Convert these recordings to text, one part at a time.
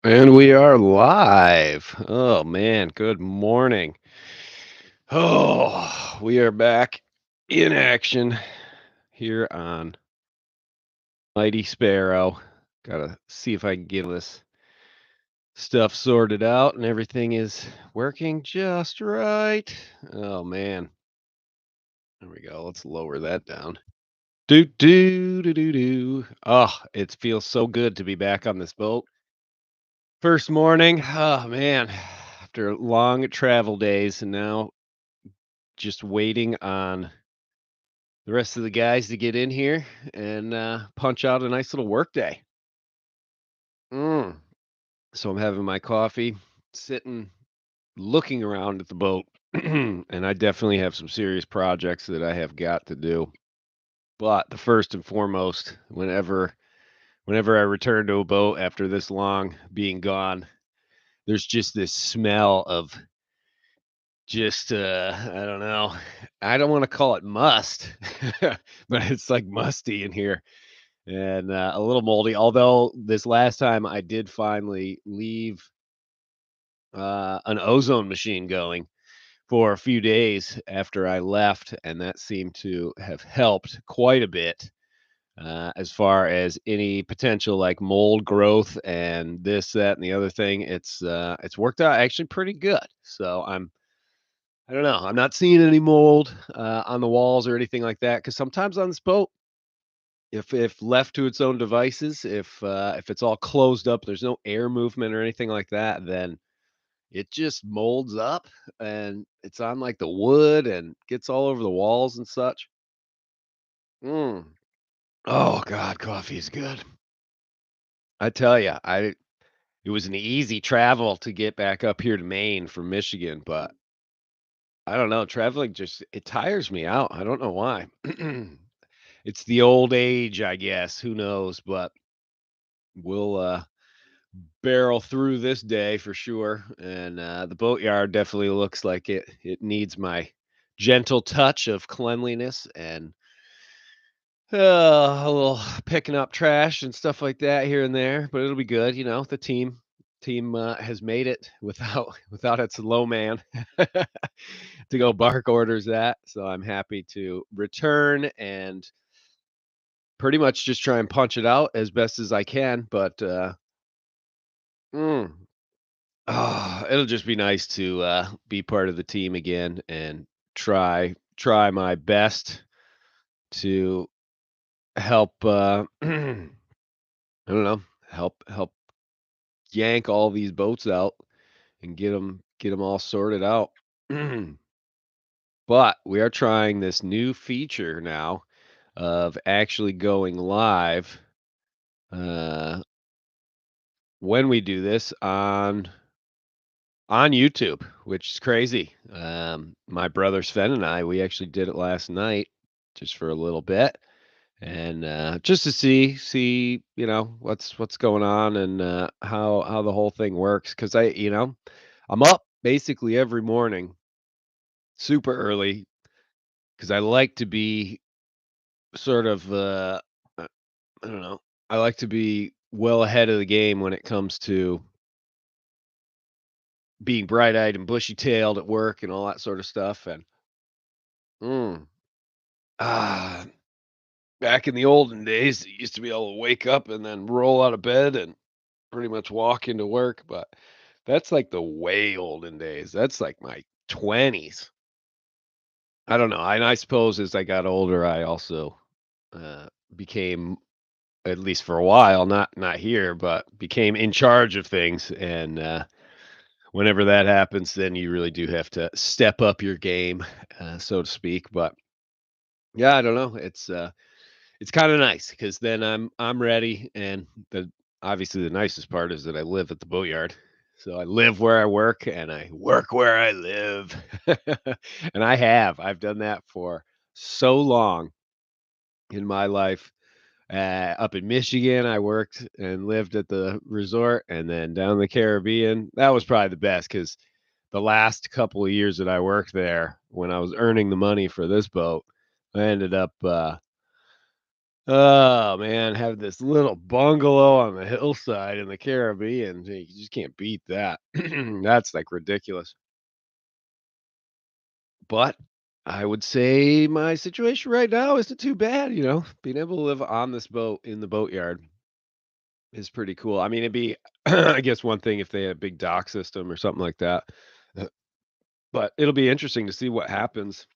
And we are live. Oh man, good morning. Oh, we are back in action here on Mighty Sparrow. Gotta see if I can get this stuff sorted out and everything is working just right. Oh man. There we go. Let's lower that down. Do do do do do. Oh, it feels so good to be back on this boat. First morning. Oh man. After long travel days and now just waiting on the rest of the guys to get in here and punch out a nice little work day. Mm. So I'm having my coffee, sitting, looking around at the boat, and I definitely have some serious projects that I have got to do. But the first and foremost, whenever I return to a boat after this long being gone, there's just this smell of just I don't know. I don't want to call it must, but it's like musty in here and a little moldy. Although this last time I did finally leave an ozone machine going for a few days after I left, and that seemed to have helped quite a bit as far as any potential like mold growth and this, that, and the other thing. It's worked out actually pretty good. So I don't know. I'm not seeing any mold on the walls or anything like that. Because sometimes on this boat, if left to its own devices, if it's all closed up, there's no air movement or anything like that, then it just molds up and it's on like the wood and gets all over the walls and such. Mm. Oh God, coffee is good. I tell you, I it was an easy travel to get back up here to Maine from Michigan, but I don't know, traveling just it tires me out. I don't know why. It's the old age, I guess. Who knows? But we'll barrel through this day for sure. And the boatyard definitely looks like it needs my gentle touch of cleanliness and a little picking up trash and stuff like that here and there. But it'll be good. You know, the team has made it without without its low man to go bark orders that. So I'm happy to return and pretty much just try and punch it out as best as I can. But mm, it'll just be nice to be part of the team again and try my best to help. I don't know, help yank all these boats out and get them all sorted out. But we are trying this new feature now of actually going live uh, when we do this on YouTube, which is crazy. My brother Sven and I, we actually did it last night just for a little bit and just to see what's going on and how the whole thing works because I'm up basically every morning super early because I like to be sort of I don't know, I like to be well ahead of the game when it comes to being bright-eyed and bushy-tailed at work and all that sort of stuff. And mm, ah, back in the olden days, you used to be able to wake up and then roll out of bed and pretty much walk into work. But that's like the way olden days. That's like my 20s. I don't know. And I suppose as I got older, I also became, at least for a while, not here, but became in charge of things. And whenever that happens, then you really do have to step up your game, so to speak. But yeah, I don't know. It's kinda nice because then I'm ready, and obviously, the nicest part is that I live at the boatyard. So I live where I work, and I work where I live. And I've done that for so long in my life. Up in Michigan, I worked and lived at the resort, and then down in the Caribbean, that was probably the best because the last couple of years that I worked there, when I was earning the money for this boat, I ended up, Oh man, have this little bungalow on the hillside in the Caribbean. Gee, you just can't beat that. That's like ridiculous. But I would say my situation right now isn't too bad, Being able to live on this boat in the boatyard is pretty cool. I mean, it'd be I guess one thing if they had a big dock system or something like that. Uh, But it'll be interesting to see what happens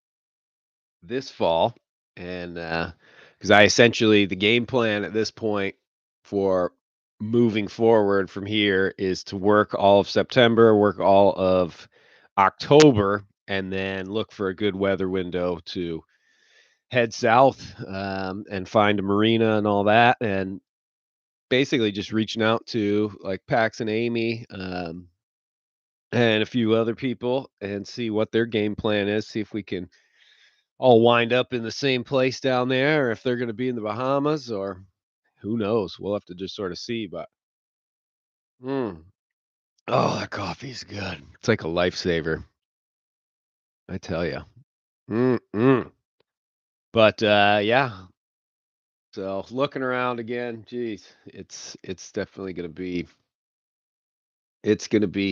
this fall. And because I essentially the game plan at this point for moving forward from here is to work all of September, work all of October, and then look for a good weather window to head south, and find a marina and all that. And basically just reaching out to like Pax and Amy, and a few other people and see what their game plan is. See if we can all wind up in the same place down there, or if they're going to be in the Bahamas, or who knows. We'll have to just sort of see. But mm, oh, that coffee's good. It's like a lifesaver, I tell you. Mm-mm. But yeah. So looking around again, geez, it's definitely gonna be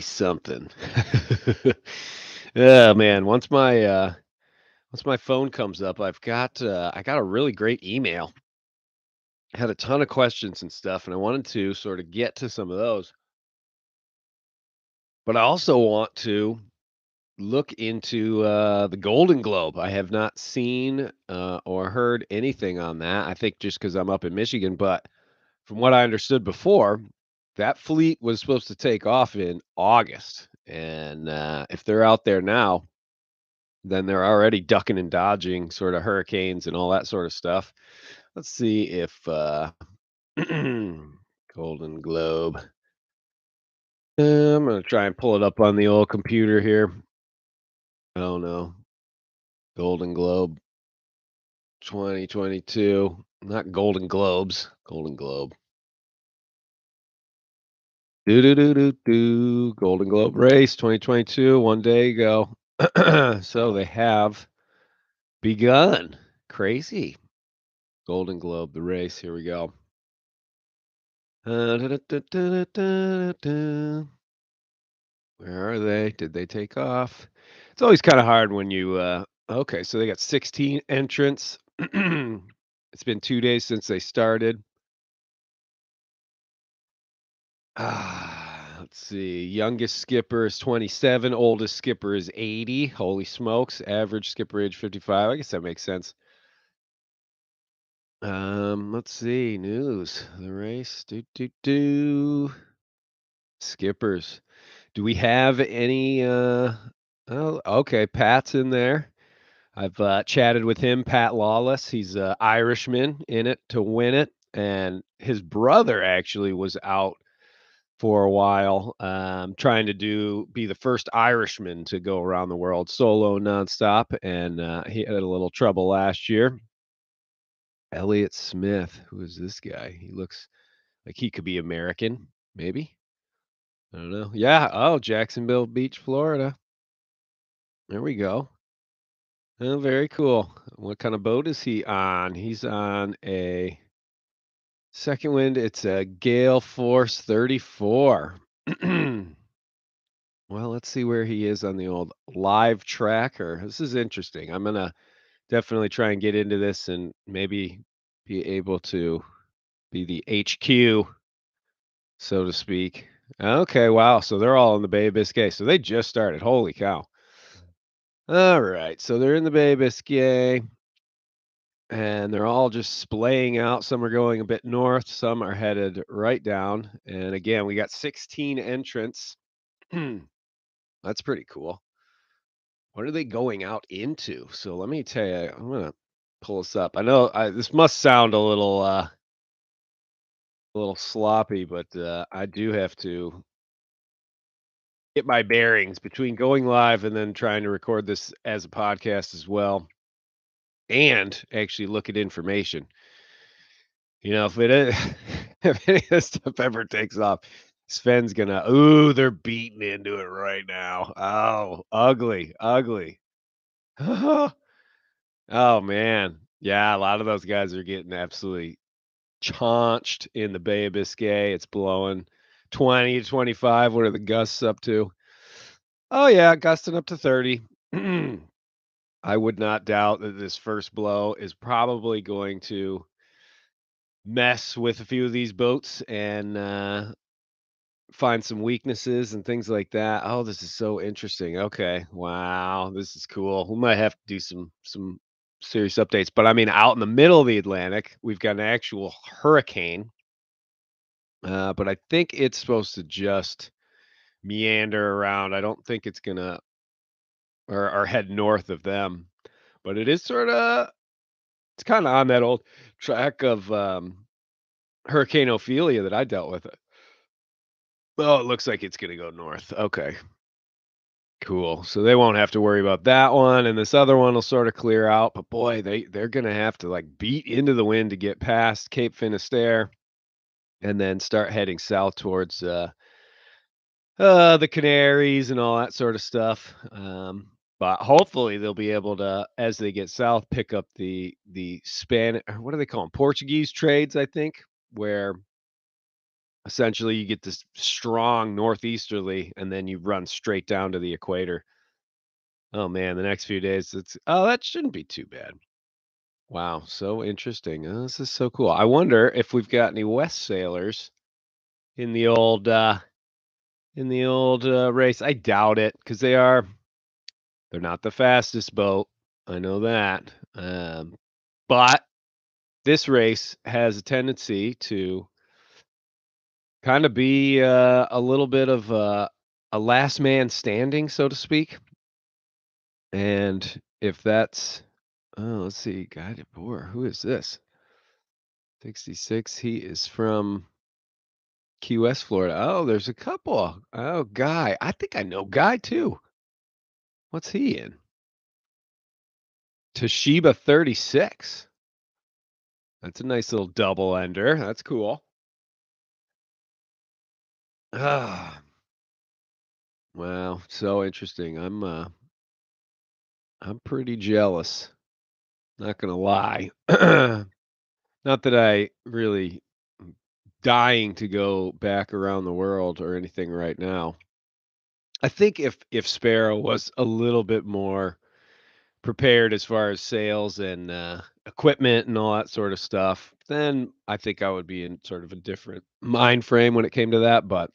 something. Yeah, man. Once my phone comes up, I got a really great email. I had a ton of questions and stuff, and I wanted to sort of get to some of those. But I also want to look into the Golden Globe. I have not seen or heard anything on that. I think just because I'm up in Michigan, but from what I understood before, that fleet was supposed to take off in August. And if they're out there now, then they're already ducking and dodging sort of hurricanes and all that sort of stuff. Let's see if Golden Globe. I'm gonna try and pull it up on the old computer here. Oh no, Golden Globe 2022, not Golden Globes, Golden Globe. Do do do do do. Golden Globe race 2022, one day ago. So they have begun. Crazy. Golden Globe, the race. Here we go. Da-da-da-da-da-da-da. Where are they? Did they take off? It's always kind of hard when okay, so they got 16 entrants. It's been 2 days since they started. Let's see. Youngest skipper is 27, oldest skipper is 80. Holy smokes. Average skipper age 55. I guess that makes sense. Let's see. News. The race. Do. Skippers. Do we have any oh, okay, Pat's in there. I've chatted with him, Pat Lawless. He's a Irishman in it to win it, and his brother actually was out for a while, trying to be the first Irishman to go around the world solo nonstop, and he had a little trouble last year. Elliott Smith, who is this guy? He looks like he could be American, maybe. I don't know. Yeah. Oh, Jacksonville Beach, Florida. There we go. Oh, very cool. What kind of boat is he on? He's on a second wind. It's a Gale Force 34. Well, let's see where he is on the old live tracker. This is interesting. I'm gonna definitely try and get into this and maybe be able to be the HQ, so to speak. Okay, wow. So they're all in the Bay of Biscay. So they just started. Holy cow. All right. So they're in the Bay of Biscay and they're all just splaying out. Some are going a bit north, some are headed right down. And again, we got 16 entrants. That's pretty cool. What are they going out into? So let me tell you, I'm gonna pull this up. I know this must sound a little sloppy, but I do have to get my bearings between going live and then trying to record this as a podcast as well, and actually look at information. If it is, if any of this stuff ever takes off, Sven's gonna, ooh, they're beating into it right now. Oh, ugly, ugly. Oh man. Yeah, a lot of those guys are getting absolutely chaunched in the Bay of Biscay. It's blowing 20 to 25. What are the gusts up to? Oh, yeah, gusting up to 30. I would not doubt that this first blow is probably going to mess with a few of these boats and find some weaknesses and things like that. Oh, this is so interesting. Okay. Wow, this is cool. We might have to do some serious updates. But I mean, out in the middle of the Atlantic, we've got an actual hurricane. But I think it's supposed to just meander around. I don't think it's gonna or head north of them. But it is sort of it's kind of on that old track of Hurricane Ophelia that I dealt with. Oh, it looks like it's gonna go north. Okay. Cool. So they won't have to worry about that one, and this other one will sort of clear out. But boy, they're gonna have to like beat into the wind to get past Cape Finisterre, and then start heading south towards the Canaries and all that sort of stuff. But hopefully they'll be able to, as they get south, pick up the Spanish. What do they call them? Portuguese trades, I think, where essentially you get this strong northeasterly, and then you run straight down to the equator. Oh man, the next few days that shouldn't be too bad. Wow, so interesting. This is so cool. I wonder if we've got any West sailors in the old race. I doubt it because they're not the fastest boat. I know that. But this race has a tendency to kind of be a little bit of a last man standing, so to speak. And if that's let's see, Guided Boar. Who is this? 66. He is from Key West, Florida. Oh, there's a couple. Oh, Guy. I think I know Guy too. What's he in? Toshiba 36. That's a nice little double ender. That's cool. Ah, wow, so interesting. I'm pretty jealous. Not gonna lie. Not that I really dying to go back around the world or anything right now. I think if Sparrow was a little bit more prepared as far as sales and equipment and all that sort of stuff, then I think I would be in sort of a different mind frame when it came to that. But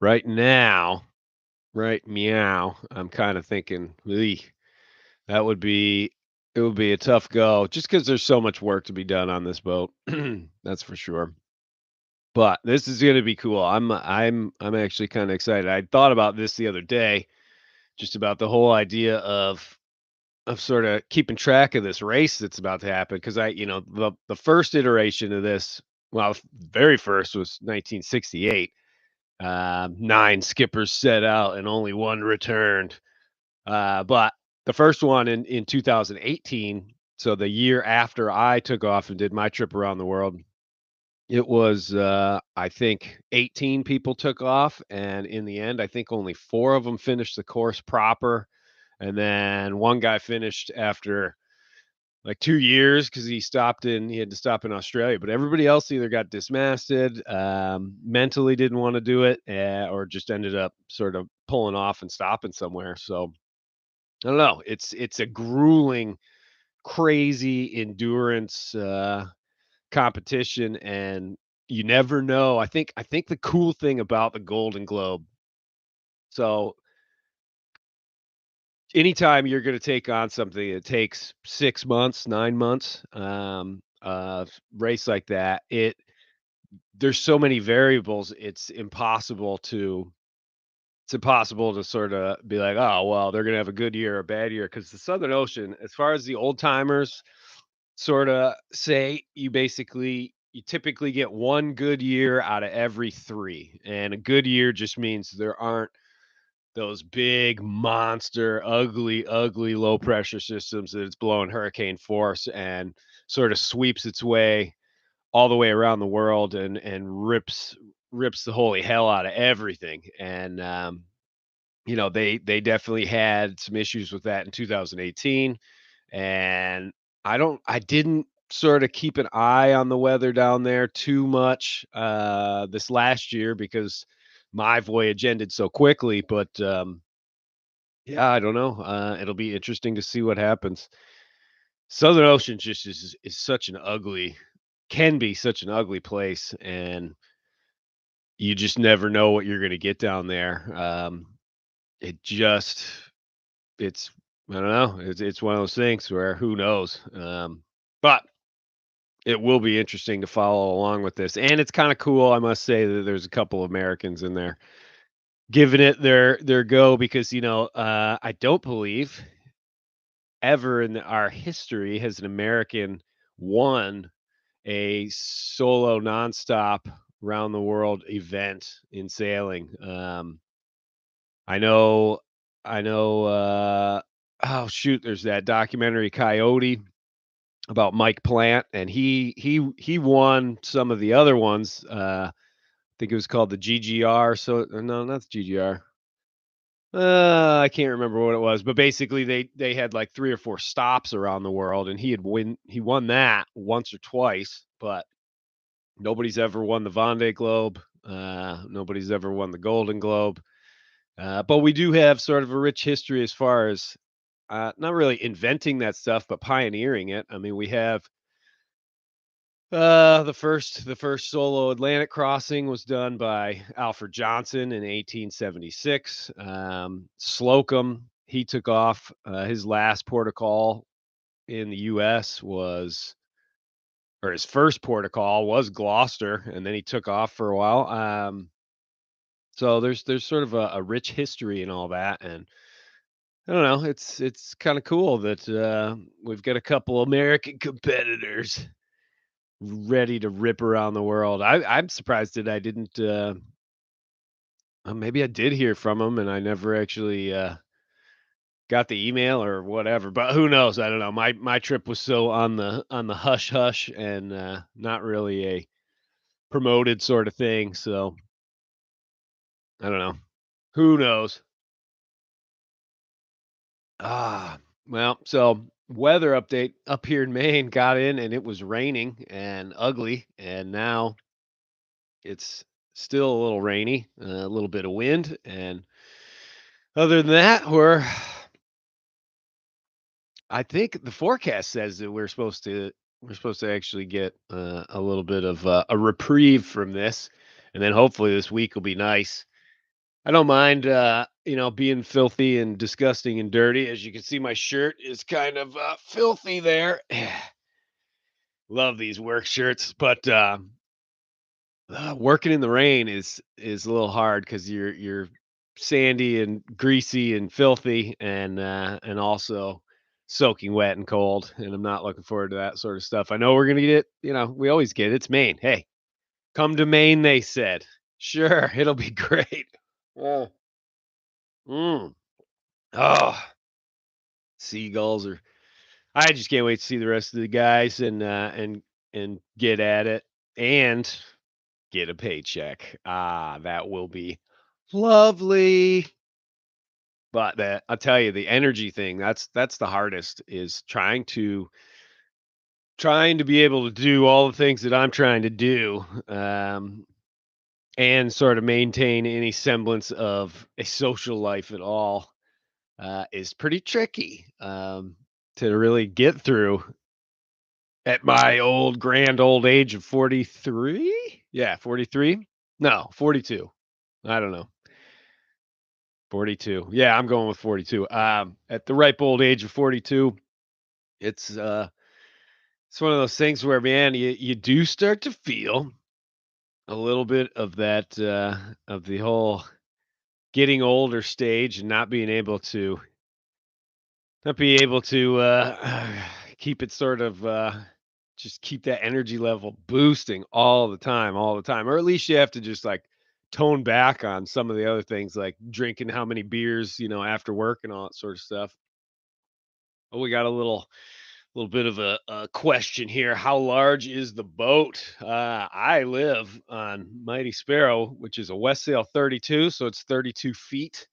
right now, right meow, I'm kind of thinking, "Eek, that would be it would be a tough go, just because there's so much work to be done on this boat. That's for sure. But this is gonna be cool. I'm actually kind of excited. I thought about this the other day, just about the whole idea of sort of keeping track of this race that's about to happen. Because the first iteration of this, well, very first was 1968. 9 skippers set out and only one returned. But the first one in 2018, so the year after I took off and did my trip around the world, it was I think 18 people took off, and in the end, I think only 4 of them finished the course proper, and then one guy finished after like 2 years because he had to stop in Australia. But everybody else either got dismasted, mentally didn't want to do it, or just ended up sort of pulling off and stopping somewhere. So I don't know. It's a grueling, crazy endurance competition, and you never know. I think the cool thing about the Golden Globe. So anytime you're going to take on something that takes 6 months, 9 months, race like that, there's so many variables. It's impossible to sort of be like, oh well, they're going to have a good year or a bad year, because the Southern Ocean, as far as the old timers sort of say, you typically get one good year out of every three, and a good year just means there aren't those big monster ugly low pressure systems that it's blowing hurricane force and sort of sweeps its way all the way around the world and rips the holy hell out of everything. And they definitely had some issues with that in 2018, and I didn't sort of keep an eye on the weather down there too much, this last year because my voyage ended so quickly, but, yeah, I don't know, it'll be interesting to see what happens. Southern Ocean just is such an ugly can be such an ugly place, and you just never know what you're gonna get down there. It just it's I don't know, it's one of those things where who knows? But it will be interesting to follow along with this, and it's kinda cool, I must say that there's a couple Americans in there giving it their go because, I don't believe ever in our history has an American won a solo nonstop round the world event in sailing. I know I know, oh, shoot, there's that documentary Coyote about Mike Plant, and he won some of the other ones. I think it was called the GGR. So no, not the GGR. I can't remember what it was, but basically they had like 3 or 4 stops around the world, and he won that once or twice, but nobody's ever won the Vendée Globe. Nobody's ever won the Golden Globe. But we do have sort of a rich history as far as not really inventing that stuff, but pioneering it. I mean, we have the first solo Atlantic crossing was done by Alfred Johnson in 1876. Slocum, he took off. His last port of call in the U.S. was, or his first port of call was Gloucester, and then he took off for a while. So there's sort of a rich history and all that, and I don't know. It's kind of cool that we've got a couple American competitors ready to rip around the world. I'm surprised that I didn't. Maybe I did hear from them, and I never actually got the email or whatever. But who knows? I don't know. My trip was so on the hush hush and not really a promoted sort of thing. So I don't know. Who knows? Ah, well, so weather update up here in Maine got in and it was raining and ugly, and now it's still a little rainy, a little bit of wind, and other than that, I think the forecast says that we're supposed to actually get a little bit of a reprieve from this, and then hopefully this week will be nice. I don't mind, being filthy and disgusting and dirty. As you can see, my shirt is kind of filthy there. Love these work shirts, but working in the rain is a little hard because you're sandy and greasy and filthy and also soaking wet and cold. And I'm not looking forward to that sort of stuff. I know we're gonna get it. We always get it. It's Maine. Hey, come to Maine, they said. Sure, it'll be great. Oh, mm. Oh, seagulls are. I just can't wait to see the rest of the guys and get at it and get a paycheck. Ah, that will be lovely. But I'll tell you, the energy thing, that's the hardest is trying to be able to do all the things that I'm trying to do, and sort of maintain any semblance of a social life at all, is pretty tricky, to really get through at my grand old age of 43? Yeah, 43? No, 42. I don't know. 42. Yeah, I'm going with 42. At the ripe old age of 42, it's it's one of those things where, man, you do start to feel a little bit of that of the whole getting older stage and not be able to keep it sort of just keep that energy level boosting all the time, or at least you have to just like tone back on some of the other things like drinking how many beers, after work and all that sort of stuff. Oh, we got a little bit of a question here. How large is the boat? I live on Mighty Sparrow, which is a West Sail 32, so it's 32 feet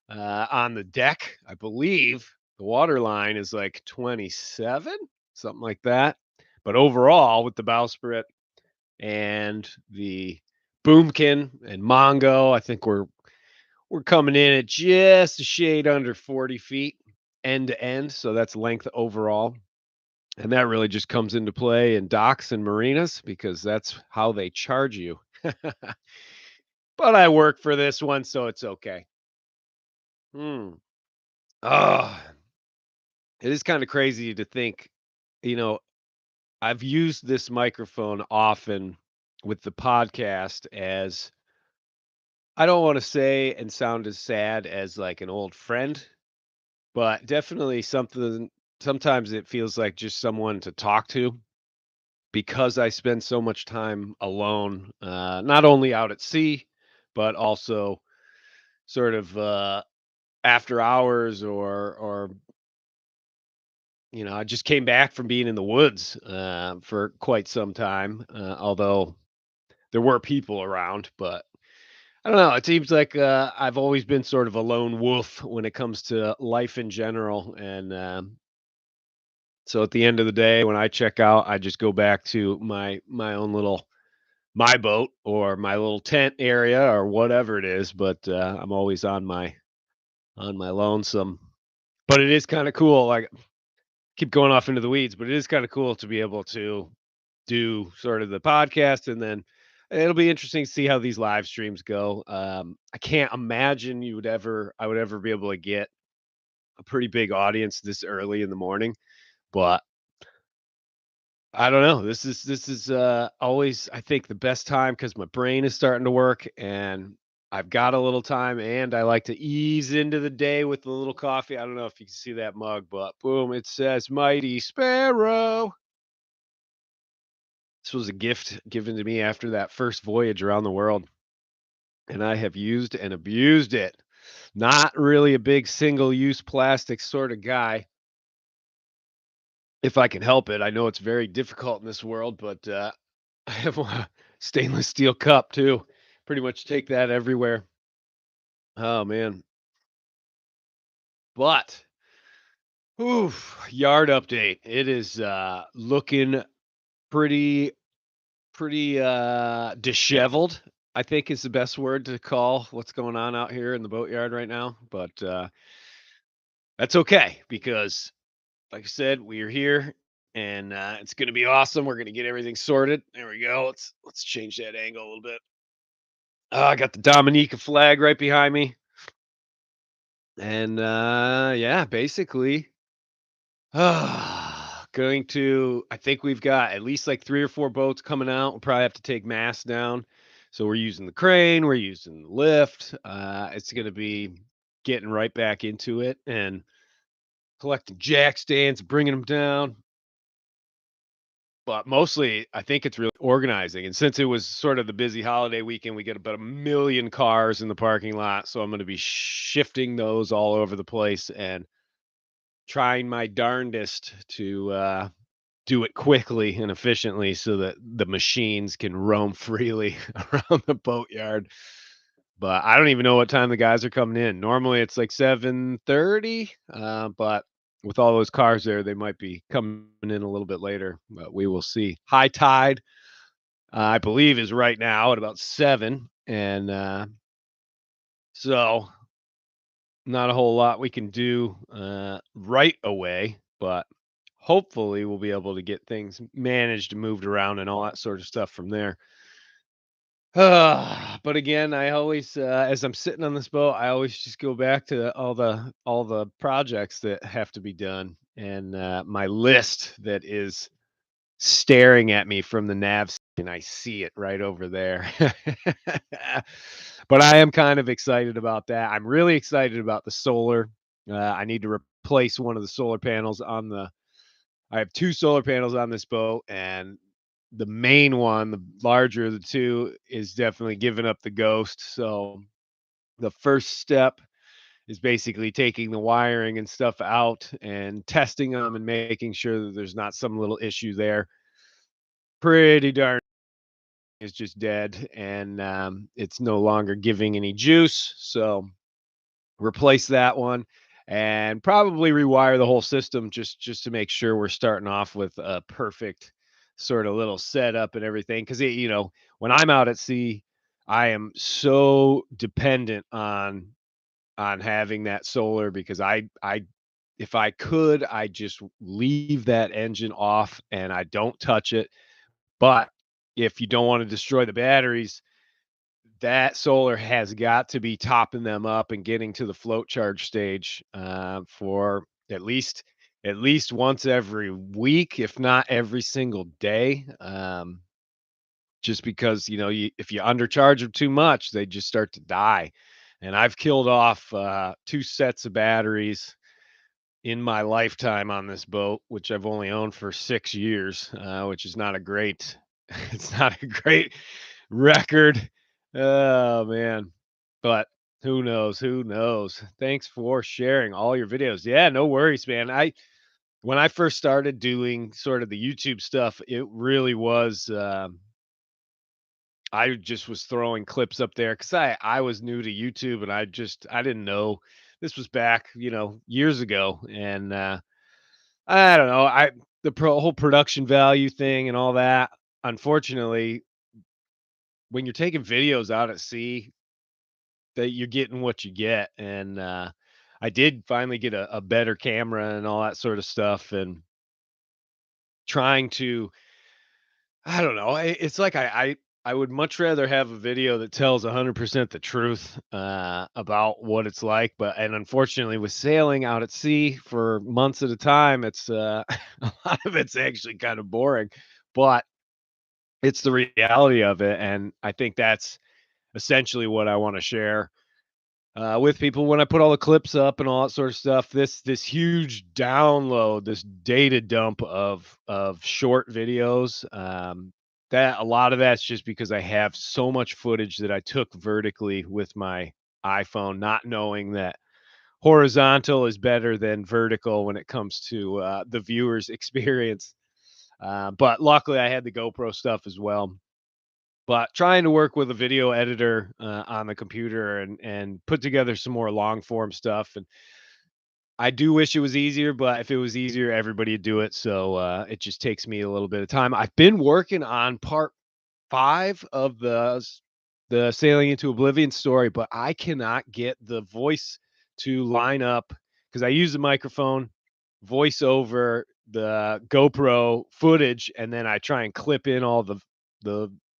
on the deck. I believe the water line is like 27. something like that. But overall, with the bowsprit and the boomkin and Mongo, I think we're coming in at just a shade under 40 feet end to end. So that's length overall. And that really just comes into play in docks and marinas because that's how they charge you. But I work for this one, so it's okay. Hmm. Oh, it is kind of crazy to think, you know, I've used this microphone often with the podcast as I don't want to say and sound as sad as like an old friend, but definitely something sometimes it feels like just someone to talk to because I spend so much time alone, not only out at sea, but also sort of after hours or I just came back from being in the woods for quite some time, although there were people around, but I don't know. It seems like I've always been sort of a lone wolf when it comes to life in general, and so at the end of the day, when I check out, I just go back to my own little my boat or my little tent area or whatever it is. But I'm always on my lonesome. But it is kind of cool. Like keep going off into the weeds, but it is kind of cool to be able to do sort of the podcast and then it'll be interesting to see how these live streams go. I can't imagine I would ever be able to get a pretty big audience this early in the morning, but I don't know. This is always I think the best time because my brain is starting to work and I've got a little time and I like to ease into the day with a little coffee. I don't know if you can see that mug, but boom, it says Mighty Sparrow. This was a gift given to me after that first voyage around the world, and I have used and abused it. Not really a big single-use plastic sort of guy, if I can help it. I know it's very difficult in this world, but I have a stainless steel cup too. Pretty much take that everywhere. Oh man. But oof, yard update. It is looking pretty disheveled, I think is the best word to call what's going on out here in the boatyard right now. But that's okay because like I said, we are here and it's gonna be awesome. We're gonna get everything sorted. There we go. Let's change that angle a little bit. I got the Dominica flag right behind me. And yeah, basically going to I think we've got at least like 3 or 4 boats coming out. We'll probably have to take masts down. So we're using the crane, we're using the lift. It's gonna be getting right back into it and collecting jack stands, bringing them down. But mostly, I think it's really organizing. And since it was sort of the busy holiday weekend, we get about a million cars in the parking lot. So I'm going to be shifting those all over the place and trying my darndest to do it quickly and efficiently so that the machines can roam freely around the boatyard. But I don't even know what time the guys are coming in. Normally it's like 7:30, but with all those cars there, they might be coming in a little bit later, but we will see. High tide, I believe, is right now at about 7, and so not a whole lot we can do right away, but hopefully we'll be able to get things managed and moved around and all that sort of stuff from there. But again, I always, as I'm sitting on this boat, I always just go back to all the projects that have to be done, and my list that is staring at me from the nav, and I see it right over there. But I am kind of excited about that. I'm really excited about the solar. I need to replace one of the solar panels on the I have 2 solar panels on this boat, and the main one, the larger of the 2, is definitely giving up the ghost, so the first step is basically taking the wiring and stuff out and testing them and making sure that there's not some little issue there. Pretty darn is just dead, and, it's no longer giving any juice, so replace that one, and probably rewire the whole system just to make sure we're starting off with a perfect sort of little setup and everything. Because when I'm out at sea, I am so dependent on having that solar because I if I could, I just leave that engine off and I don't touch it. But if you don't want to destroy the batteries, that solar has got to be topping them up and getting to the float charge stage for at least once every week, if not every single day. Just because if you undercharge them too much, they just start to die. And I've killed off two sets of batteries in my lifetime on this boat, which I've only owned for 6 years, which is not a great. It's not a great record. Oh man, but who knows? Who knows? Thanks for sharing all your videos. Yeah, no worries, man. When I first started doing sort of the YouTube stuff, it really was. I just was throwing clips up there because I was new to YouTube and I didn't know this was back years ago and I don't know whole production value thing and all that. Unfortunately, when you're taking videos out at sea, that you're getting what you get and I did finally get a better camera and all that sort of stuff and trying to I don't know. It's like I would much rather have a video that tells 100% the truth about what it's like. But and unfortunately, with sailing out at sea for months at a time, it's a lot of it's actually kind of boring. But it's the reality of it, and I think that's essentially what I want to share with people when I put all the clips up and all that sort of stuff. This huge download, this data dump of short videos. That a lot of that's just because I have so much footage that I took vertically with my iPhone, not knowing that horizontal is better than vertical when it comes to the viewer's experience. But luckily, I had the GoPro stuff as well, but trying to work with a video editor on the computer and put together some more long form stuff. And I do wish it was easier, but if it was easier, everybody would do it. So it just takes me a little bit of time. I've been working on part 5 of the Sailing into Oblivion story, but I cannot get the voice to line up because I use the microphone, voice over the GoPro footage, and then I try and clip in all the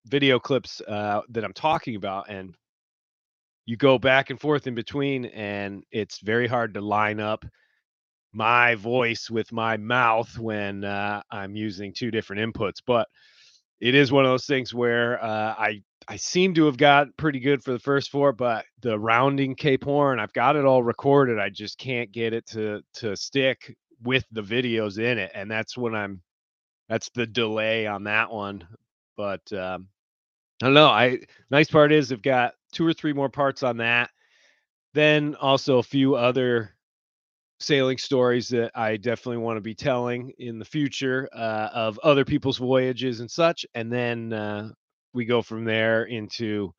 video clips that I'm talking about, and you go back and forth in between, and it's very hard to line up my voice with my mouth when I'm using two different inputs. But it is one of those things where I seem to have got pretty good for the first 4, but the rounding Cape Horn, I've got it all recorded. I just can't get it to stick with the videos in it, and that's the delay on that one. But I don't know. I Nice part is I've got 2 or 3 more parts on that. Then also a few other sailing stories that I definitely want to be telling in the future of other people's voyages and such. And then we go from there into,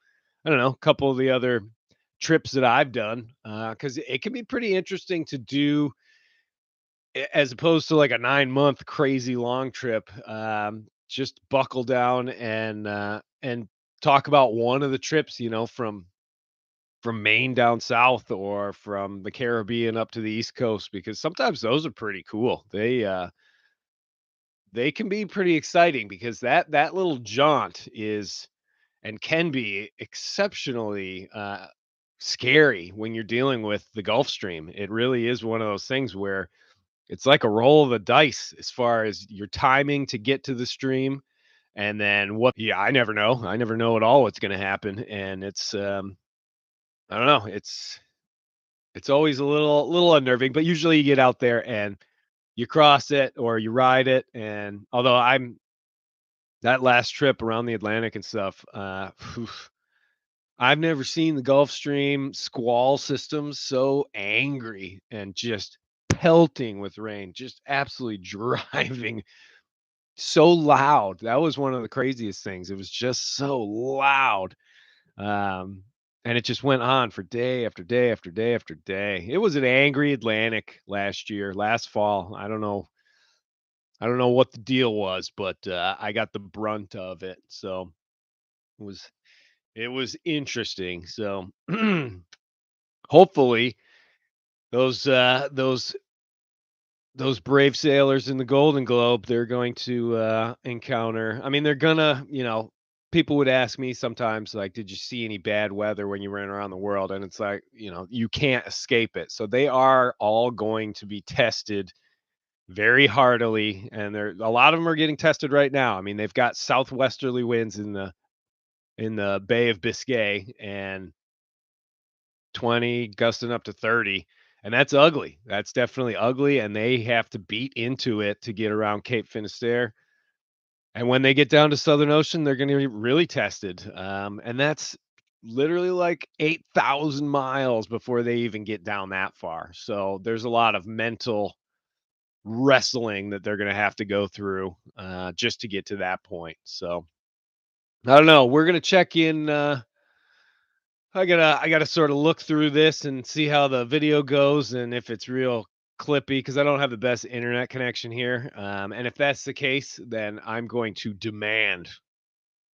I don't know, a couple of the other trips that I've done because it can be pretty interesting to do as opposed to like a 9 month crazy long trip. Just buckle down and talk about one of the trips, from Maine down south or from the Caribbean up to the East Coast because sometimes those are pretty cool. They can be pretty exciting because that little jaunt is and can be exceptionally scary when you're dealing with the Gulf Stream. It really is one of those things where it's like a roll of the dice as far as your timing to get to the stream and then what yeah, I never know. I never know at all what's going to happen and it's I don't know. It's always a little unnerving, but usually you get out there and you cross it or you ride it, and although I'm that last trip around the Atlantic and stuff, I've never seen the Gulf Stream squall systems so angry and just pelting with rain, just absolutely driving so loud. That was one of the craziest things. It was just so loud. And it just went on for day after day after day after day. It was an angry Atlantic last fall. I don't know what the deal was, but, I got the brunt of it, so it was it was interesting. So, hopefully, those brave sailors in the Golden Globe, they're going to, encounter I mean, they're gonna people would ask me sometimes, like, "Did you see any bad weather when you ran around the world?" And it's like, you can't escape it. So they are all going to be tested very heartily, and a lot of them are getting tested right now. I mean, they've got southwesterly winds in the Bay of Biscay, and 20 gusting up to 30, and that's ugly. That's definitely ugly, and they have to beat into it to get around Cape Finisterre. And when they get down to Southern Ocean, they're going to be really tested. And that's literally like 8,000 miles before they even get down that far. So there's a lot of mental wrestling that they're going to have to go through just to get to that point. So I don't know. We're going to check in. I gotta sort of look through this and see how the video goes and if it's real clippy because I don't have the best internet connection here. And if that's the case, then I'm going to demand,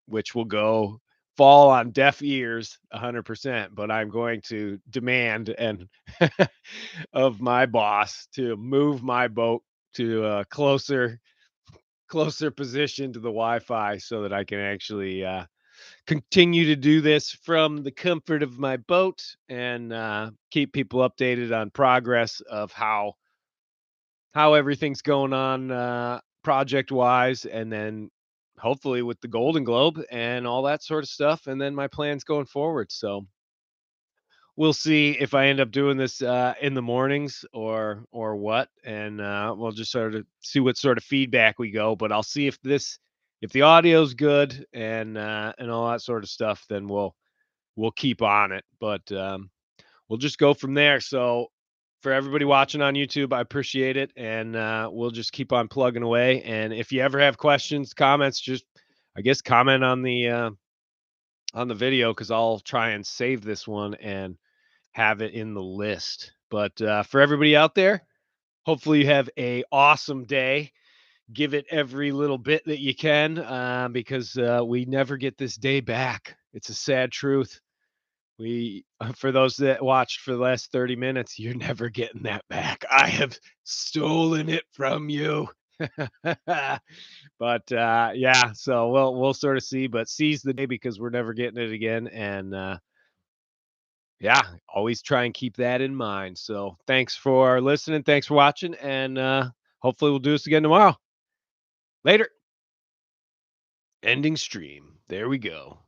which will go fall on deaf ears 100%. But I'm going to demand and of my boss to move my boat to a closer position to the Wi-Fi so that I can actually continue to do this from the comfort of my boat and keep people updated on progress of how everything's going on project wise, and then hopefully with the Golden Globe and all that sort of stuff, and then my plans going forward. So we'll see if I end up doing this in the mornings or what, and we'll just sort of see what sort of feedback we go. But I'll see if the audio's good and all that sort of stuff, then we'll keep on it. But we'll just go from there. So for everybody watching on YouTube, I appreciate it, and we'll just keep on plugging away. And if you ever have questions, comments, just I guess comment on the video because I'll try and save this one and have it in the list. But for everybody out there, hopefully you have a awesome day. Give it every little bit that you can because we never get this day back. It's a sad truth. For those that watched for the last 30 minutes, you're never getting that back. I have stolen it from you. But yeah, so we'll sort of see, but seize the day because we're never getting it again. And yeah, always try and keep that in mind. So thanks for listening. Thanks for watching. And hopefully we'll do this again tomorrow. Later. Ending stream. There we go.